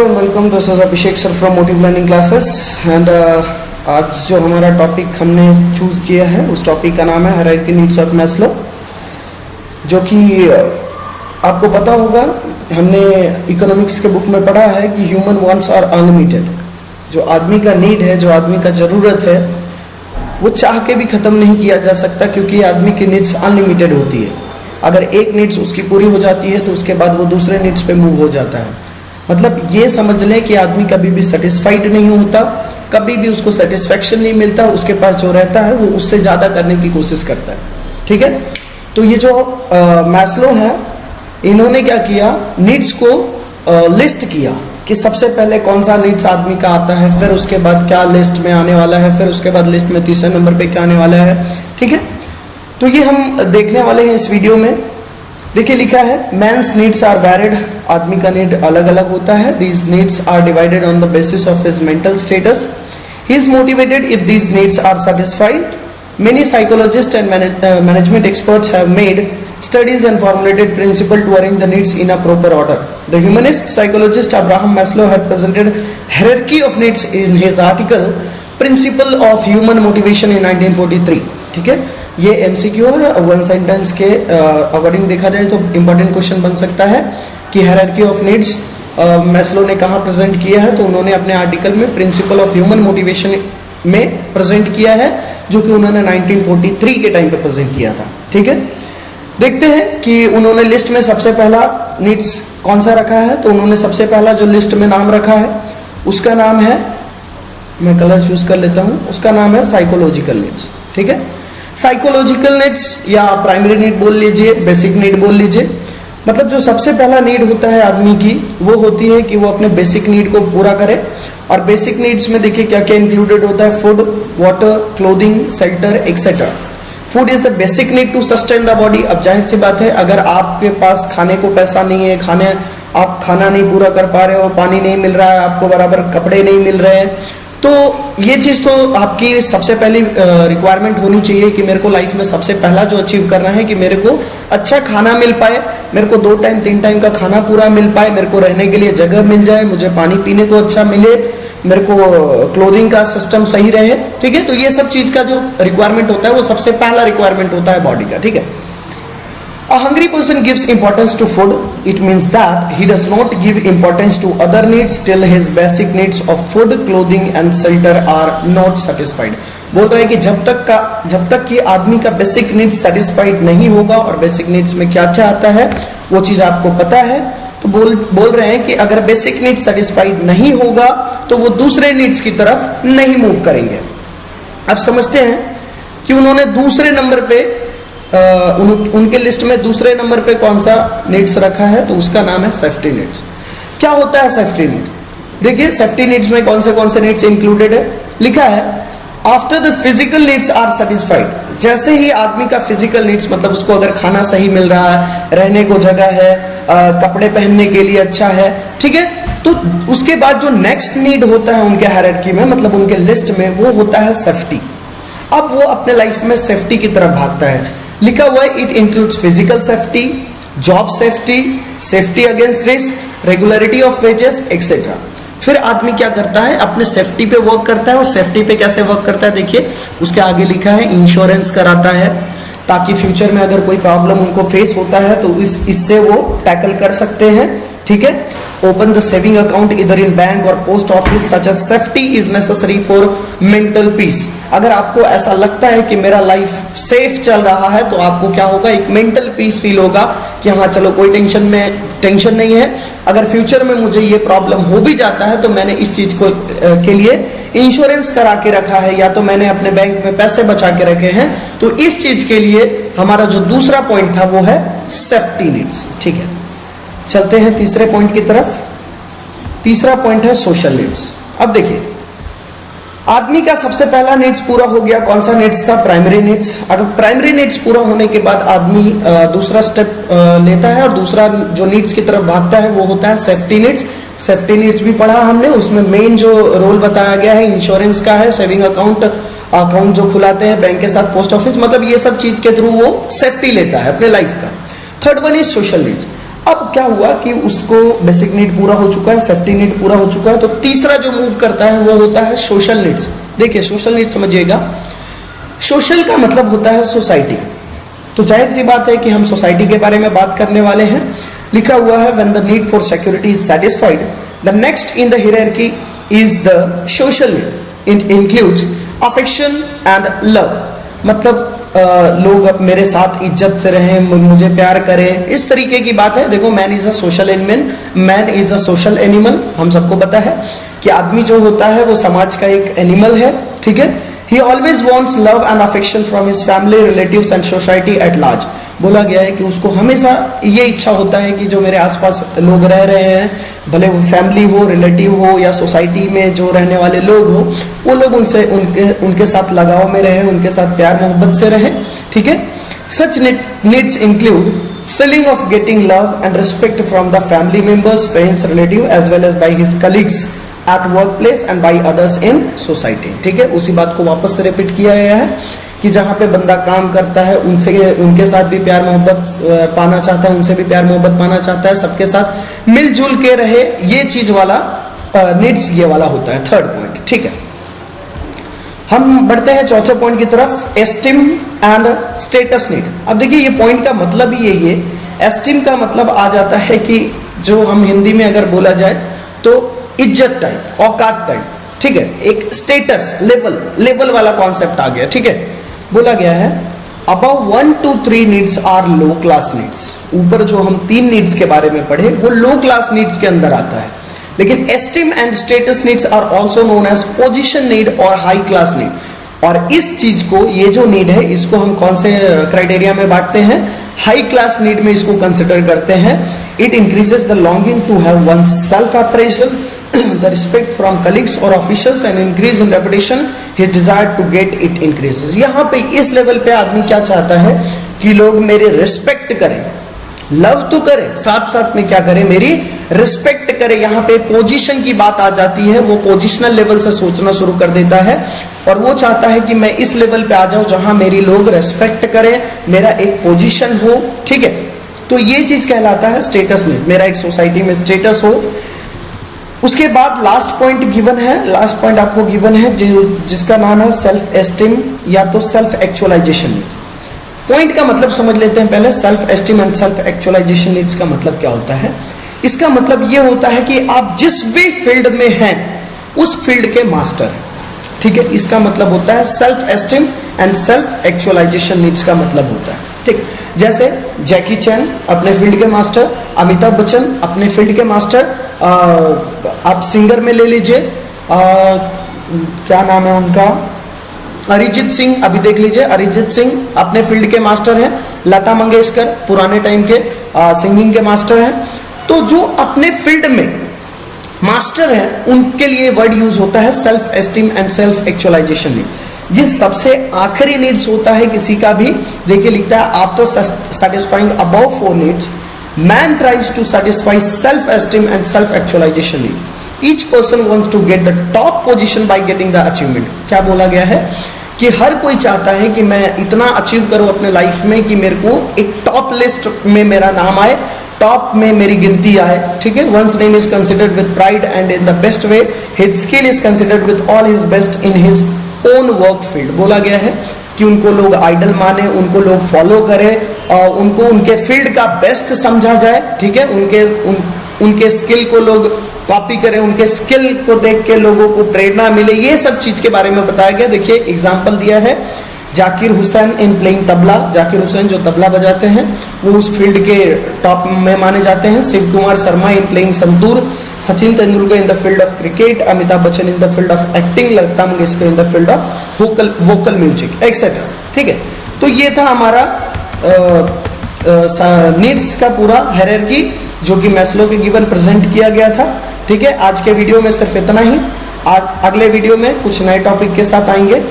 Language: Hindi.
Hello and welcome, this is Abhishek sir from motive learning classes and आज जो हमारा टॉपिक हमने चूज़ किया है उस टॉपिक का नाम है हायरार्की नीड्स ऑफ मैस्लो, जो कि आपको पता होगा हमने इकोनॉमिक्स के बुक में पढ़ा है कि ह्यूमन वांट्स आर अनलिमिटेड। जो आदमी का नीड है, जो आदमी का ज़रूरत है, वो चाह के भी ख़त्म नहीं किया जा सकता, क्योंकि आदमी की नीड्स अनलिमिटेड होती है। अगर एक नीड्स उसकी पूरी हो जाती है तो उसके बाद वो दूसरे नीड्स पे मूव हो जाता है। मतलब ये समझ लें कि आदमी कभी भी सेटिस्फाइड नहीं होता, कभी भी उसको सेटिस्फेक्शन नहीं मिलता, उसके पास जो रहता है वो उससे ज़्यादा करने की कोशिश करता है। ठीक है, तो ये जो मैस्लो है, इन्होंने क्या किया, नीड्स को लिस्ट किया कि सबसे पहले कौन सा नीड्स आदमी का आता है, फिर उसके बाद क्या लिस्ट में आने वाला है, फिर उसके बाद लिस्ट में तीसरे नंबर पे क्या आने वाला है। ठीक है, तो ये हम देखने वाले हैं इस वीडियो में। देखिए लिखा है मैंस नीड्स आर वैरिड, आदमी का नीड अलग अलग होता है। These needs are divided on the basis of his mental status. He is motivated if these needs are satisfied. Many psychologist and management experts have made studies and formulated principle to arrange the needs in a proper order. The humanist psychologist Abraham Maslow had presented hierarchy of needs in his article Principle of Human Motivation in 1943. ठीक है, ये MCQ और वन सेंटेंस के अकॉर्डिंग देखा जाए तो इम्पोर्टेंट क्वेश्चन बन सकता है कि हायरार्की ऑफ नीड्स मैस्लो ने कहाँ प्रेजेंट किया है। तो उन्होंने अपने आर्टिकल में प्रिंसिपल ऑफ ह्यूमन मोटिवेशन में प्रेजेंट किया है, जो कि उन्होंने 1943 के टाइम पे प्रेजेंट किया था। ठीक है, देखते हैं कि उन्होंने लिस्ट में सबसे पहला नीड्स कौन सा रखा है। तो उन्होंने सबसे पहला जो लिस्ट में नाम रखा है उसका नाम है, मैं कलर चूज कर लेता हूं, उसका नाम है साइकोलॉजिकल नीड्स। ठीक है, साइकोलॉजिकल नीड्स या प्राइमरी नीड बोल लीजिए, बेसिक नीड बोल लीजिए। मतलब जो सबसे पहला नीड होता है आदमी की, वो होती है कि वो अपने बेसिक नीड को पूरा करे। और बेसिक नीड्स में देखिए क्या क्या इंक्लूडेड होता है, food, water, clothing, shelter etcetera. Food is the basic need to sustain the body. अब जाहिर सी बात है, अगर आपके पास खाने को पैसा नहीं है, आप खाना नहीं पूरा कर पा रहे हो, पानी नहीं मिल रहा है, आपको बराबर कपड़े नहीं मिल रहे हैं, तो ये चीज़ तो आपकी सबसे पहली रिक्वायरमेंट होनी चाहिए कि मेरे को लाइफ में सबसे पहला जो अचीव करना है कि मेरे को अच्छा खाना मिल पाए, मेरे को 2 टाइम 3 टाइम का खाना पूरा मिल पाए, मेरे को रहने के लिए जगह मिल जाए, मुझे पानी पीने को अच्छा मिले, मेरे को क्लोथिंग का सिस्टम सही रहे। ठीक है, तो ये सब चीज का जो रिक्वायरमेंट होता है वो सबसे पहला रिक्वायरमेंट होता है बॉडी का। ठीक है, A hungry person gives importance to food. It means that he does not give importance to other needs till his basic needs of food, clothing and shelter are not satisfied. बोल रहे हैं कि जब तक कि आदमी का बेसिक नीड्स सेटिस्फाइड नहीं होगा, और बेसिक नीड्स में क्या क्या आता है वो चीज आपको पता है, तो बोल रहे हैं कि अगर बेसिक नीड्स सेटिस्फाइड नहीं होगा तो वो दूसरे नीड्स की तरफ नहीं मूव करेंगे। अब समझते हैं कि उन्होंने दूसरे नंबर पे उनके लिस्ट में दूसरे नंबर पे कौन सा नीड्स रखा है, तो उसका नाम है सेफ्टी नीड्स। क्या होता है सेफ्टी नीड? देखिए सेफ्टी नीड्स में कौन से नीड्स इंक्लूडेड है। लिखा है after the physical needs are satisfied. जैसे ही आदमी का फिजिकल नीड्स, मतलब उसको अगर खाना सही मिल रहा है, रहने को जगह है, कपड़े पहनने के लिए अच्छा है, ठीक है, तो उसके बाद जो नेक्स्ट नीड होता है उनके हायरार्की में, मतलब उनके लिस्ट में, वो होता है सेफ्टी। अब वो अपने लाइफ में सेफ्टी की तरफ भागता है। लिखा हुआ है it includes physical safety, job safety, safety against risk, regularity of wages etcetera. फिर आदमी क्या करता है, अपने सेफ्टी पे वर्क करता है। और सेफ्टी पे कैसे वर्क करता है, देखिए उसके आगे लिखा है इंश्योरेंस कराता है, ताकि फ्यूचर में अगर कोई प्रॉब्लम उनको फेस होता है तो इससे वो टैकल कर सकते हैं। ठीक है, ओपन द सेविंग अकाउंट इधर इन बैंक और post office, such as safety is necessary for mental peace. अगर आपको ऐसा लगता है कि मेरा लाइफ सेफ चल रहा है तो आपको क्या होगा, एक मेंटल पीस फील होगा कि हाँ चलो कोई टेंशन नहीं है, अगर फ्यूचर में मुझे ये प्रॉब्लम हो भी जाता है तो मैंने इस चीज को के लिए इंश्योरेंस करा के रखा है, या तो मैंने अपने बैंक में पैसे बचा के रखे हैं। तो इस चीज के लिए हमारा जो दूसरा पॉइंट था वो है सेफ्टी नीड्स। ठीक है, चलते हैं तीसरे पॉइंट की तरफ। तीसरा पॉइंट है सोशल नीड्स। अब देखिए आदमी का सबसे पहला नीड्स पूरा हो गया, कौन सा नीड्स था, प्राइमरी नीड्स। अगर प्राइमरी नीड्स पूरा होने के बाद आदमी दूसरा स्टेप लेता है और दूसरा जो नीड्स की तरफ भागता है वो होता है सेफ्टी नीड्स। सेफ्टी नीड्स भी पढ़ा हमने, उसमें मेन जो रोल बताया गया है इंश्योरेंस का है, सेविंग अकाउंट जो खुलाते हैं बैंक के साथ, पोस्ट ऑफिस, मतलब ये सब चीज के थ्रू वो सेफ्टी लेता है अपने लाइफ का। Third one is social needs. अब क्या हुआ कि उसको बेसिक नीड पूरा हो चुका है, सेफ्टी नीड पूरा हो चुका है, तो तीसरा जो मूव करता है वो होता है सोशल नीड्स। देखिए सोशल नीड समझिएगा, सोशल का मतलब होता है सोसाइटी। तो जाहिर सी बात है कि हम सोसाइटी के बारे में बात करने वाले हैं। लिखा हुआ है when the need for security is satisfied the next in the hierarchy is the social need. It includes affection and love, मतलब लोग अब मेरे साथ इज्जत से रहें, मुझे प्यार करें, इस तरीके की बात है। देखो man is a social animal, man is a social animal, हम सबको पता है कि आदमी जो होता है वो समाज का एक एनिमल है, ठीक है। ही always wants love and affection from his family, relatives and society at large. बोला गया है कि उसको हमेशा ये इच्छा होता है कि जो मेरे आसपास लोग रह रहे हैं, भले वो फैमिली हो, रिलेटिव हो या सोसाइटी में जो रहने वाले लोग हो, वो लोग उनके साथ लगाव में रहे, उनके साथ प्यार मोहब्बत से रहे, ठीक है। Such needs include feeling of getting love and respect from the family members, friends, relative as well as by his colleagues at work place and by others in society, ठीक है। उसी बात को वापस से रिपीट किया गया है कि जहाँ पे बंदा काम करता है उनके साथ भी प्यार मोहब्बत पाना चाहता है, उनसे भी प्यार मोहब्बत पाना चाहता है, सबके साथ मिलजुल के रहे, ये चीज वाला नीड्स ये वाला होता है, थर्ड पॉइंट, ठीक है। हम बढ़ते हैं चौथे पॉइंट की तरफ, एस्टीम एंड स्टेटस नीड। अब देखिए ये पॉइंट का मतलब ही यही है। एस्टीम का मतलब आ जाता है कि जो हम हिंदी में अगर बोला जाए तो इज्जत टाइप, औकात टाइप, ठीक है। एक स्टेटस लेवल वाला कॉन्सेप्ट आ गया, ठीक है। बोला गया है above 1 to 3 needs are low class needs. ऊपर जो हम 3 नीड्स के बारे में पढ़े वो लो क्लास नीड्स के अंदर आता है, लेकिन esteem and status needs are also known as position need और हाई क्लास नीड। और इस चीज को, ये जो नीड है, इसको हम कौन से क्राइटेरिया में बांटते हैं? हाई क्लास नीड में इसको कंसिडर करते हैं। It increases the longing to have one self appraisal, the respect from colleagues or officials and increase in reputation, his desire to get it increases। यहाँ पे इस लेवल पे आदमी क्या चाहता है कि लोग मेरे रिस्पेक्ट करें, लव तो करें, साथ साथ में क्या करें, मेरी रिस्पेक्ट करें। यहाँ पे पोजीशन की बात आ जाती है, वो पोजिशनल लेवल से सोचना शुरू कर देता है और वो चाहता है कि मैं इस लेवल पे आ जाऊं जहां मेरी लोग रेस्पेक्ट करें, मेरा एक पोजीशन हो, ठीक है। तो ये चीज कहलाता है स्टेटस नीड, मेरा एक सोसाइटी में स्टेटस हो। उसके बाद लास्ट पॉइंट गिवन है, लास्ट पॉइंट आपको गिवन है जिसका नाम है सेल्फ एस्टीम या तो सेल्फ एक्चुअलाइजेशन। पॉइंट का मतलब समझ लेते हैं पहले। Self esteem and self actualisation needs का मतलब क्या होता है? इसका मतलब ये होता है कि आप जिस भी फील्ड में हैं उस फील्ड के मास्टर, ठीक है। इसका मतलब होता है self esteem and self actualisation needs का मतलब होता है, ठीक। जैसे जैकी चैन अपने फील्ड के मास्टर, अमिताभ बच्चन अपने फील्ड के मास्टर, आप सिंगर में ले लीजिए, क्या नाम है उनका, अरिजीत सिंह, अभी देख लीजिए अरिजीत सिंह अपने फील्ड के मास्टर हैं। लता मंगेशकर पुराने टाइम के सिंगिंग के मास्टर हैं। तो जो अपने फील्ड में मास्टर हैं उनके लिए वर्ड यूज होता है self esteem and self actualisation need. ये सबसे आखिरी नीड्स होता है किसी का भी। देखिए लिखता है after satisfying above 4 needs man tries to satisfy self esteem and self actualization need। each person wants to get the top position by getting the achievement। क्या बोला गया है कि हर कोई चाहता है कि मैं इतना अचीव करूं अपने लाइफ में कि मेरे को एक टॉप लिस्ट में मेरा नाम आए, टॉप में मेरी गिनती आए, ठीक है। one's name is considered with pride and in the best way, his skill is considered with all his best in his own work field। बोला गया है कि उनको लोग आइडल माने, उनको लोग फॉलो करें और उनको उनके फील्ड का बेस्ट समझा जाए, ठीक है। उनके स्किल को लोग कॉपी करें, उनके स्किल को देख के लोगों को प्रेरणा मिले, ये सब चीज के बारे में बताया गया। देखिए एग्जाम्पल दिया है जाकिर हुसैन इन प्लेइंग तबला। जाकिर हुसैन जो तबला बजाते हैं वो उस फील्ड के टॉप में माने जाते हैं। Shiv Kumar Sharma in playing santoor, Sachin Tendulkar in the field of cricket, Amitabh Bachchan in the field of acting, Lata Mangeshkar in the field of vocal music etcetera, ठीक है। तो ये था हमारा नीड्स का पूरा हायरार्की जो कि मैस्लो के गिवन प्रेजेंट किया गया था, ठीक है। आज के वीडियो में सिर्फ इतना ही। अगले वीडियो में कुछ नए टॉपिक के साथ आएंगे।